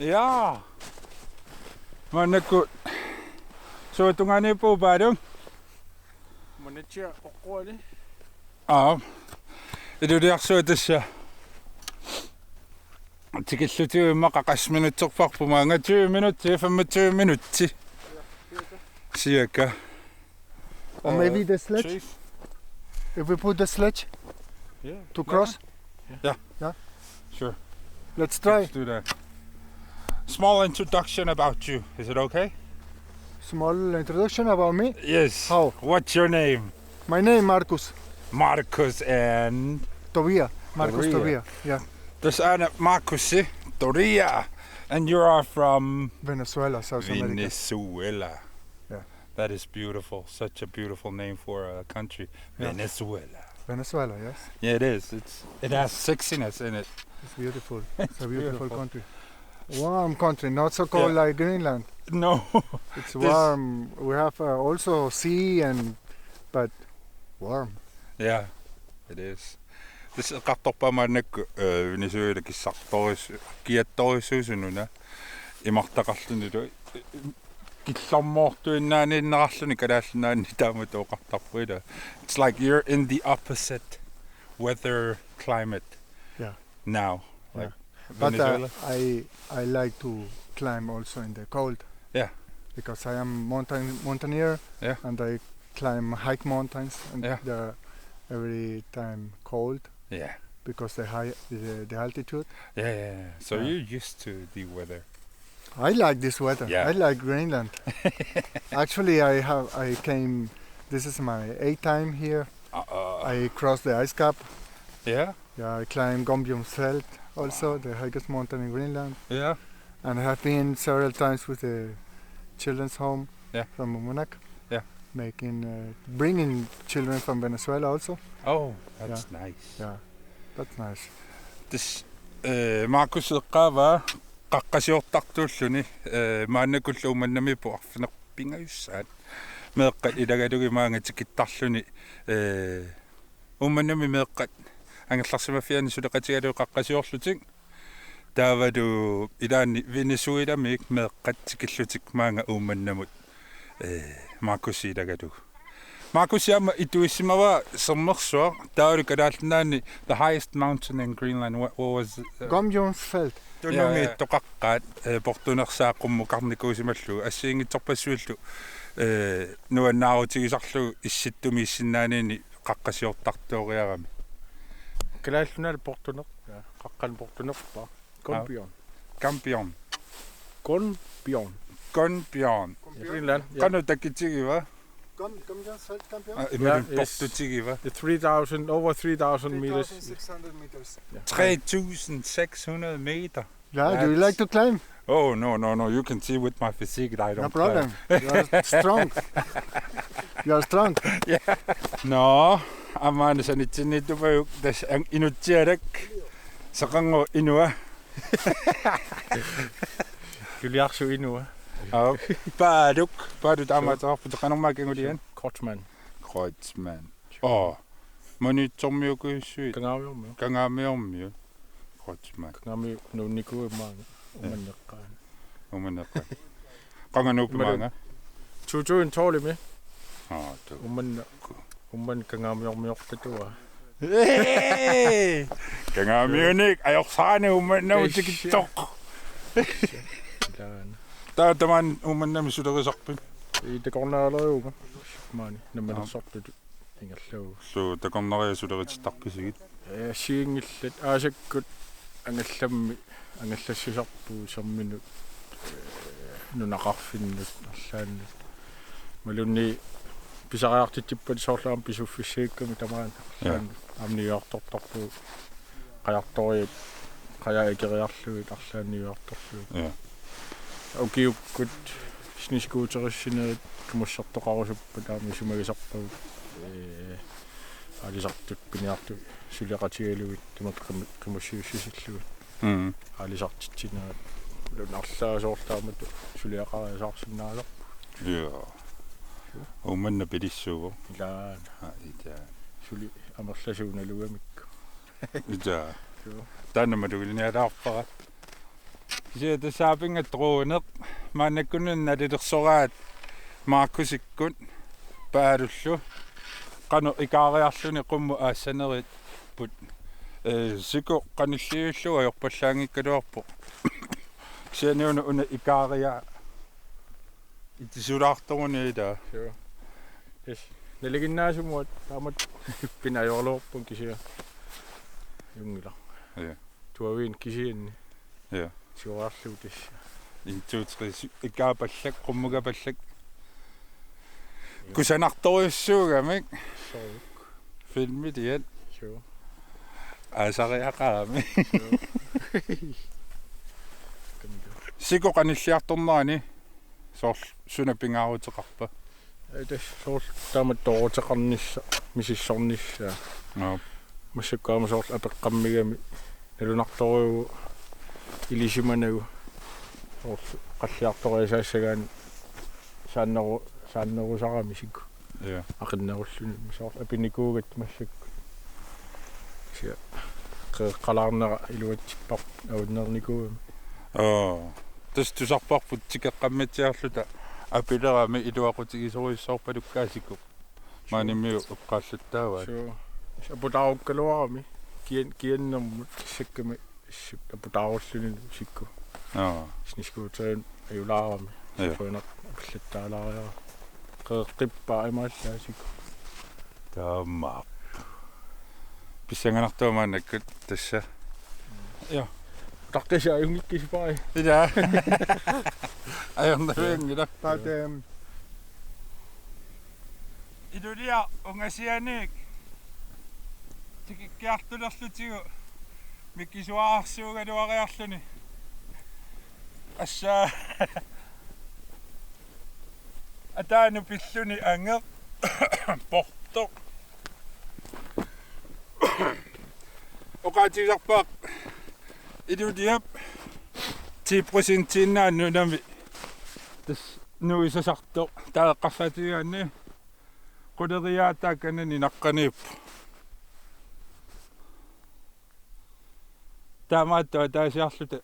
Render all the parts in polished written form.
Ja. Manakut. So tungani po badong. Manetja oqquali. Iduriarsuutasса. Tikillutu maqaqasminutsorparpu maanga 20 minutti 25 minutti. Circa. Or maybe the sledge? Chief? If we put the sledge to cross? Yeah. Sure. Let's try. Let's do that. Small introduction about you. Is it okay? Small introduction about me. Yes. How? What's your name? My name Marcus Marcus and... Tobia. Marcus Tobia. Tobia. Yeah. Dus Marcus, Doria. And you are from... Venezuela, South America. Venezuela. Yeah. That is beautiful. Such a beautiful name for a country. Yeah. Venezuela. Venezuela, yes. Yeah, it is. It has sexiness in it. It's beautiful. It's a beautiful country. Warm country, not so cold like Greenland. No. It's warm. We have also sea but warm. Yeah, it is. This is katopamanek Venezuela kissartoris kiattorisuusununa imartaqarlunilu killarmoortuinnaaniinnerarluni kalaallunaanni taamatuoqartarpuila. It's like you're in the opposite weather climate. Yeah. Now. Yeah. Like But Venezuela. I like to climb also in the cold. Yeah. Because I am mountaineer. Yeah. And I hike mountains, and Yeah. they're every time cold Yeah. because the altitude. Yeah. So Yeah. you're used to the weather. I like this weather. Yeah. I like Greenland. Actually, I came. This is my 8th time here. I crossed the ice cap. Yeah. Yeah, I climbed Gombiumsfeld, also the highest mountain in Greenland. Yeah. And I have been several times with the children's home from Nunaata. Yeah. Bringing children from Venezuela also. Oh, that's nice. Yeah, that's nice. This Marcus qava qaqqasiortartuulluni maannakulluumannami puarfinerpingayussaat meeqqat ilagalugi maangatikittarluni ummannami meeqqat angallarsimafiani suleqatigalu qaqqasiorlutik taavalu ilaanni Venezuelamik meeqqat tikillutik maanga uummannamut Marcus ilagalu Marcus yama ituissimawa sermersuar taalu kalaallunaani the highest mountain in Greenland what was Gombiumsfeld. Tunumi toqaqqaat portunersaaqummu karnikuusimallu assiingitsorpassuillu nuannaarutigisarlu issittumi issinnaaniini qaqqasiortartuoriarami Kalaallunaal portuner. Qaqqan portunerpa. Gombion. Gombion. Greenland. Qanu takitigiva Gombiumsfeld champion? imilun portutigiva Over 3,000 meters. 3,600 meters. 3,600 meter. Yeah, do you like to climb? Oh no, you can see with my physique that I don't No problem. You are strong. You are strong. No, amana sanitsinitubayuk das ang inutsiarak saqango inua Juliarsu inua. Paduk amatarput qanermaakingulian Kotsman. Oh, monitsormiukuissuit Kangaamiormu. kangaamiormiu Kotsman Kangaami nunnikuimaanga. Umanneqqaan. umanaqqa qanganuupimaanga Tutuin toolimi. tu Umman kangaamiormiortatua. kangaamiunik ajorsaani umannautikittoq Laan. taataman umannami sulerisarpin Itakornaaleruuga. Maani nammanersortut ingallau. so takornari suleritittarpisigit Siingillat aasakkut angallammi angallassisarpu serminut nunaqarfinnut arlaannut malunni pisariartitippat soorlaam pisuffissiikkami tamaan arlaannut amniuartortorpu qajartoriit qajaikeriarluit arlaanniuartorluit ukiukkut sniskuuterissinerit kumussertoqarusuppa taami sumagisarpaguk alisartut piniartu suleqatigaluit kimussiussisillugut alisartitsinaa lunarlaasoortaamatu suliaqarisaarsinnaasaq umanna pilissuugo ilaan suli amerlasuunalugamikku ita taannamalugilinialaarparat Kisia tasaapinga Dronemik maanakkunun nalillersoraat Markusikkun paalullu qanu ikaariarluni qummu aassanerit put siku qanilliullu ajorpallaangikkaluarpo sianiuna una ikaaria itisulaartoruni ila Sure. Yes. Neliginnaasumuat taamat pinajorluorpun kisia jungila. Ja. Tuavin kisiinni. Ja. Suarluutis. Intuutris ikaapallak qummugapallak kusanartoriussuugamik Sorry. filmitiat Sure. aasariaqaami Sure. siku qanilliartornaani soor sunapingaaruteqarpa Das soort taamat toorteqarnissa misissornissa. no Massakkaama soort apeqqammigami nalunartoriu ilisimanagu soort qalliartoriasaassagaani saannerusarami sikku ja aqinnerulluni soort apinikuugat massakku sia qalarnera iluatippa aunernikuumi tusarparput tikeqqammitsiarluta apilerami iluaqutigisoruissoorpalukkaasiku maanimmiu uqqaalluttaavaat so aputaarukkaluarami kiannermut sakkami aputaarulluni sikku sniskuuteen ajulaarami soinaq appillattaalaariara qeqqippaa imaallaasiku taammaap pissanganartuamaannakkut tassa ja tartasa ayungikkispai ila ajornaruangila But ilulia ungasianik tikikkiartulerlutigu mikkisuaarsuugaluariarluni assa ataanu pilluni angeq porto oqaatigisarpaaq iluliap 10% nunami tas nuisasartoq taeqqarfatigaanni quleriaataakkanani naqqaniippu taamaattua taasiarluta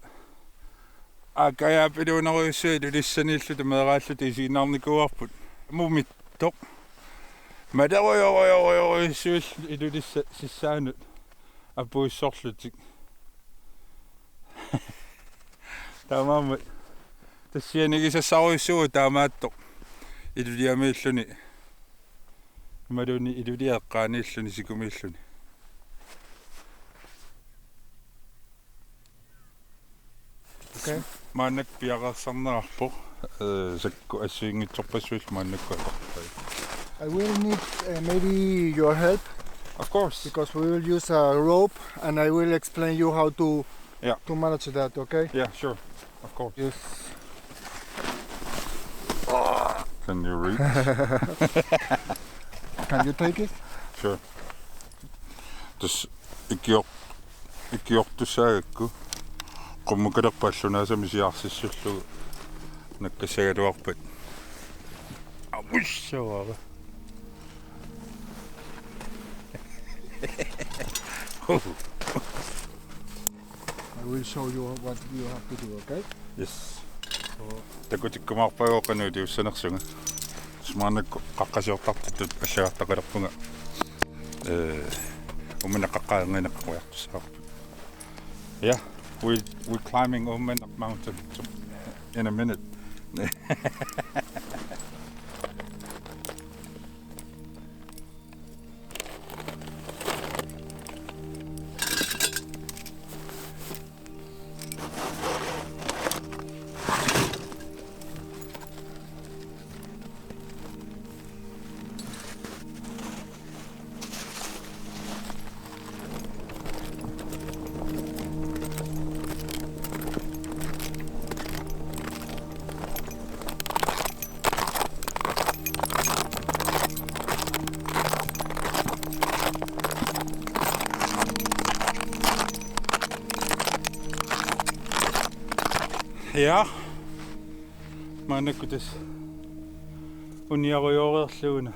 aakayaapiluuneruissui ilulissaniilluta meeraalluta isiinnaarnikuarput mumittoq maleruyoriorisuill ilulissa sissaanut apuissorlutik taamaammat tassianigisassaruissuu taamaattoq iluliamiilluni maluni iluliaqqaaniilluni sikumiilluni okay. maannak piaqarsarnerarpoq sakku assuingitsorpassuill maannakku aqarpai I will need maybe your help of course because we will use a rope and I will explain you how to Yeah. to manage that. Okay. yeah sure of course Yes. can you reach Can you take it? sure tas ikiortussaagakku qummukalerpallunaasami siarsissullugu nakkasagaluarpat awussawara I will show you what you have to do. Okay. yes takutikkumaarpagoqanuuli ussanersunga smaanakku qaqqasiortartut аллагартақалерпунга уминаққаққаангинаққуяртуссаарпут yeah we're climbing Umanaq mountain in a minute ja maanakkutas uniarujoorerluuna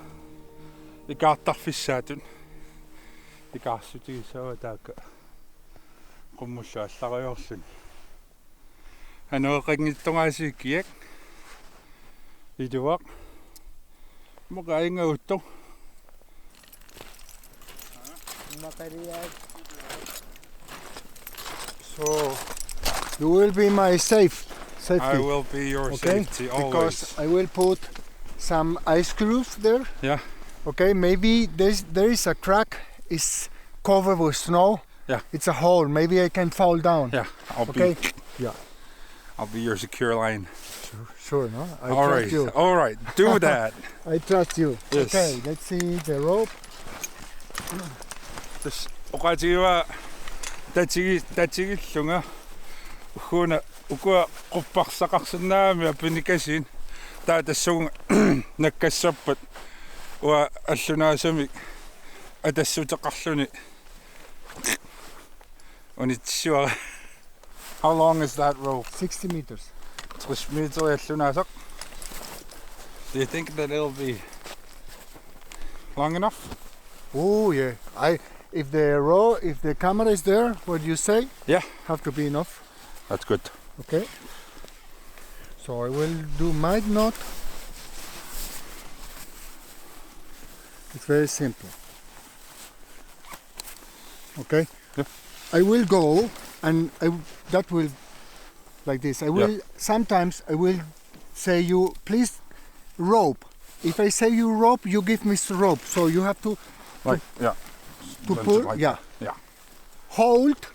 ikaartarfissaatun ikaarssutigissaava taakka qummulla allariorluni Ano qingittongaasiikkiak. Iduaq. Moqaingautto. So you will be my safety. I will be your safety always. Because I will put some ice cubes there. Yeah. Okay, maybe there is a crack. It's covered with snow. Yeah. It's a hole. Maybe I can fall down. Yeah. I'll be your secure line. Sure, no? I All trust right. you. All right. Do that. I trust you. Yes. Okay, let's see the rope. This oqatiwa tatsigillunga ukhuna ukua qupparsaqarsannaami apinikasin taatassuunga nakkassappat wa allunaasami atassuteqarluni unitsuara. How long is that rope? 60 meters. 30 meter allunaasaq. Do you think that it'll be long enough? Oh yeah. If the camera is there, what you say? Yeah. Have to be enough. That's good. Okay. So I will do my knot. It's very simple. Okay. Yeah. I will go and that will like this. I will sometimes I will say you please rope. If I say you rope, you give me rope. So you have to to pull. Like yeah. Yeah. Hold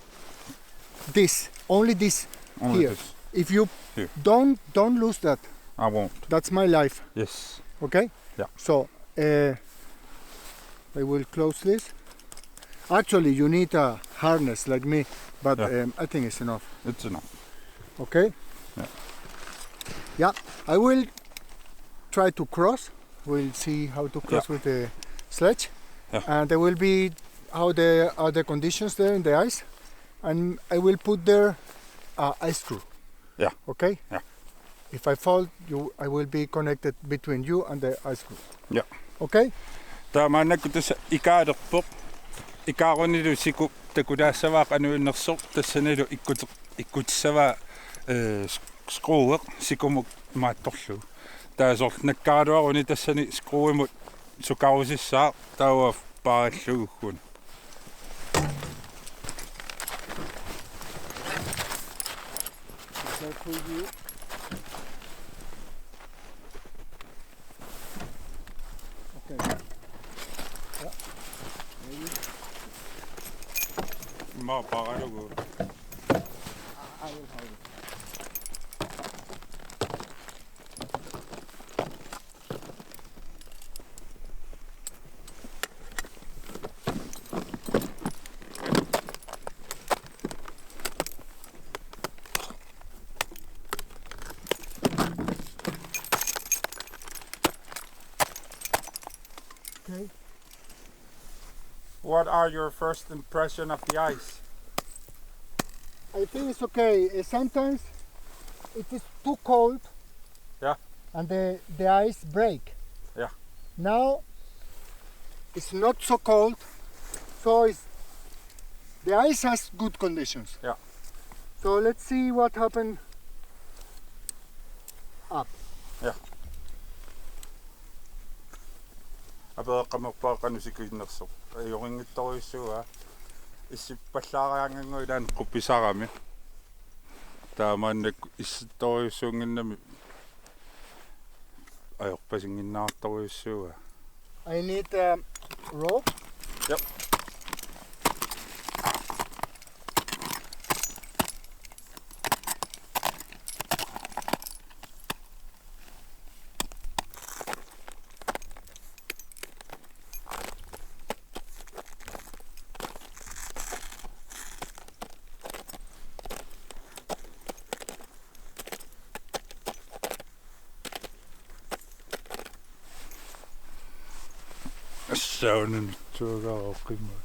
this. Only this Only here. this. If you Here. don't lose that. I won't. That's my life. Yes. Okay. Yeah. So I will close this. Actually, you need a harness like me, but I think it's enough. It's enough. Okay. Yeah. Yeah. I will try to cross. We'll see how to cross with the sledge. Yeah. And there will be how the are the conditions there in the ice, and I will put there ice screw. Yeah. Okay. Yeah. If I fall, I will be connected between you and the ice screw. Yeah. Okay. Taamaanakku tassa ikaalerpoq ikaarunilu siku takulaasavaaq anuinnersoq tassanilu ikkutissavaa skruueq sikumuk maattorlu taasor nakkaaluaruni tassani skruuimut sukarusissaaq taawa paarallugukkun. Okay. Ma paaralugu. I will hold it. Okay. What are your first impression of the ice? I think it's okay. Sometimes it is too cold. Yeah. And the ice break. Yeah. Now it's not so cold, so the ice has good conditions. Yeah. So let's see what happened up. Apeeqqamerpaaqanusikinnersoq ayoriнгittoriussuga issippallaaриангангуилаан quppisarami taamaannak issittoriussuunginnami ajorpasinginnaartoriussuga. I need a rope. Yep. Saunen tuolla oppimaan.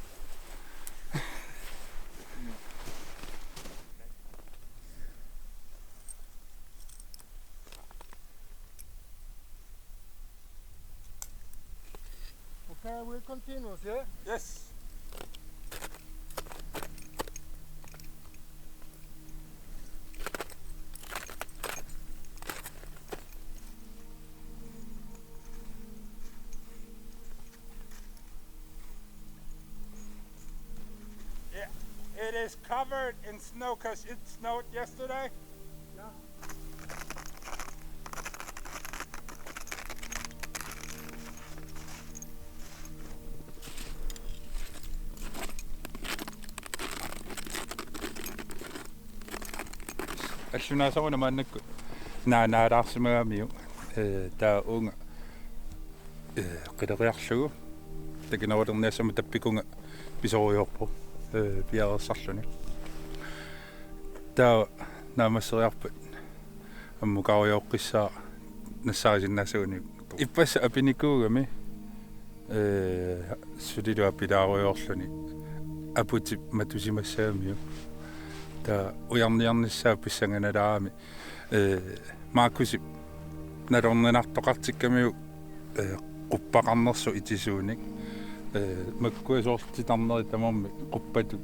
Okay, we'll continue, yeah? Yes. It is covered in snow because it snowed yesterday. Yeah. Alluna sauna mannakku naanaalaarsimaamiu taa unga qileriarlugu takinerulernaassama tappikunga pisoriorpu piarersarluni taa naamasseriarpat ammukariorqissaa nassarisinnaasuuni ippassa apinikuugami sulilu apilaaruyorluni aputi matusimassaamiu taa ujarniarnissaa pissanganalaami maakkusip nalornanartoqartikkamiu quppaqarnersu itisuunik makkuasoortitarneri tamarmi quppatu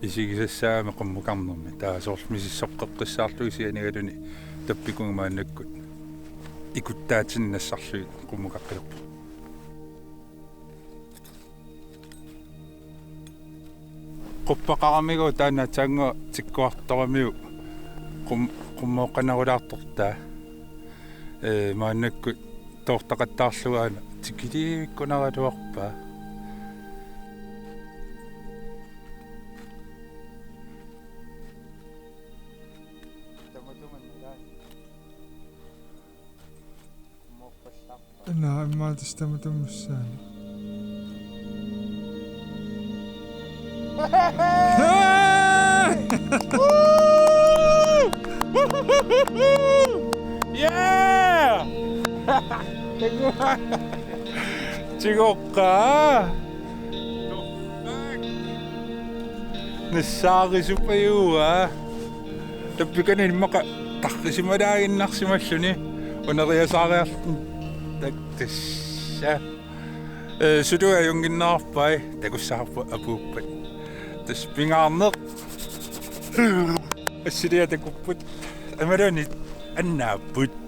isigisassaami qummukarnermi taa soormisissoqqeqqissaarlugu sianigaluni tappikungamaannakkut ikuttaatinnassarlugu qummukaqqilorpu quppaqaramigu taanna taanga tikkuartoramiu qummoqqanarulaartortaa maannakkut toortaqattaarlugaana tikilivikkunaraluarpaa Enää en mä tästä missään. Yeah! Chigokka! Nassaarisupayua. Tappikanin maka taqqisimadaaginnarsimalluni uneriasaariartun taktassa. Sudua junginnaarpai takussaarpu apuuppat. Tas pingaarneq. Assiliatakupput amaluni annaapput.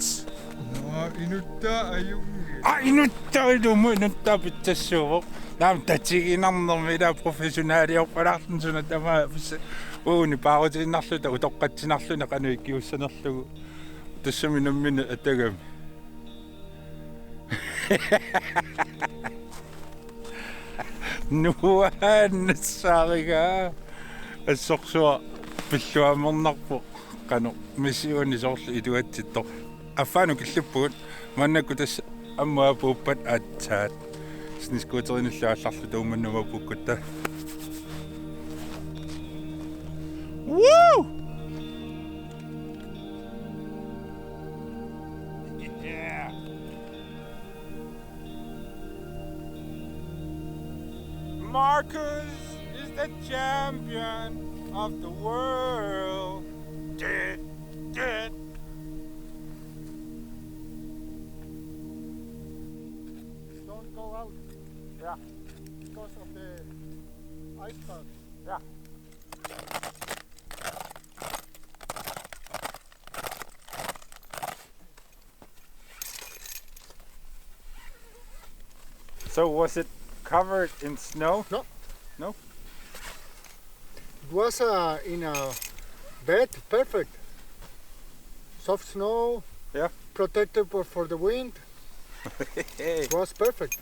No, inuttaa ajungi. Inuttaa ilumu inuttaa pitsassuuvoq. Naam tatsiginarnermi ila professionaaliorpalartun suna tamaa uuni paarutiinnarluta utoqqatsinarluna qanuikkiussanerlugu tassami nammina atagami nuannassarigaa assorsuа pilluamernarpu qanu missiuni soorlu iluatsittor affaanu killuppugut mannakku tassa ammaa puuppat aatsaat sniskuuterinilluallarlu tuumannuma pukkutta Woo! Yeah. Marcus is the champion of the world. Don't go out. Yeah. Because of the ice pack. Yeah. So was it covered in snow? No. No? It was in a bed, perfect. Soft snow. Yeah. Protected for the wind. It was perfect.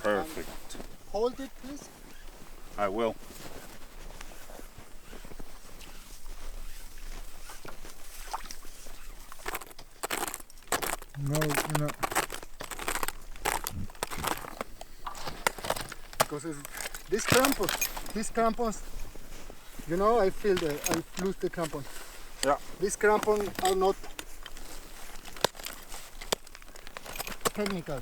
Perfect. Hold it, please. I will. No. Because these crampons, you know, I lose the crampons. Yeah. These crampons are not technical.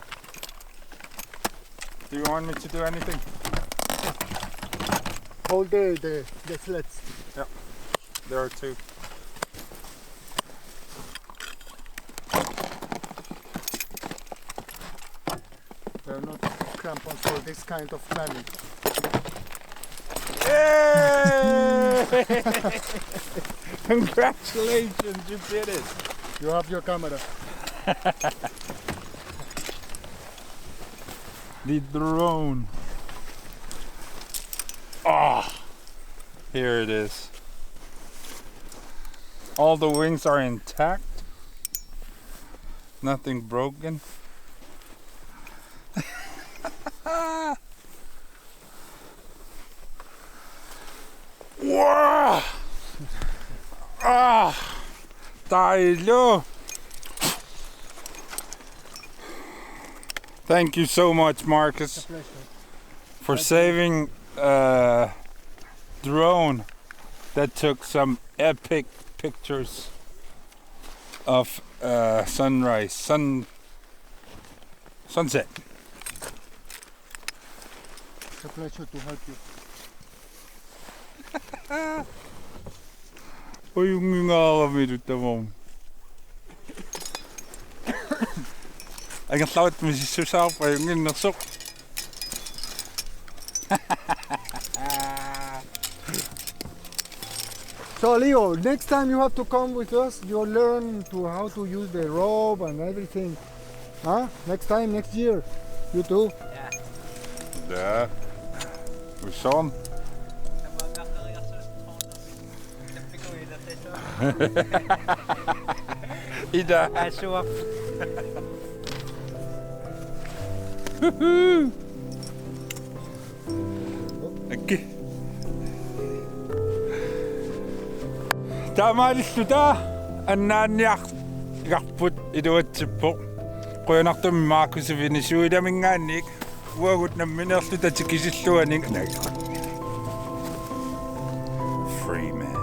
Do you want me to do anything? Hold the sleds. Yeah. There are two. They're not crampons for this kind of climbing. Yay! Congratulations, you did it. You have your camera. The drone. Oh, here it is. All the wings are intact. Nothing broken. Wow! Ah! Tayo! Thank you so much, Marcus, for saving a drone that took some epic pictures of sunset. It's a pleasure to help you. Oi, yung nga kami dito, mom. Ay, ang tawad mo si Susaw pa yung nasok. So Leo, next time you have to come with us, you'll learn how to use the rope and everything. Huh? Next time, next year. You too. Ja. Hoe Sean? Ida. Okay. Taamaalilluta annaannaaneq iluatsippoq qoyunartumi Markusuvini uagut namminerluta tikisilluaning free man.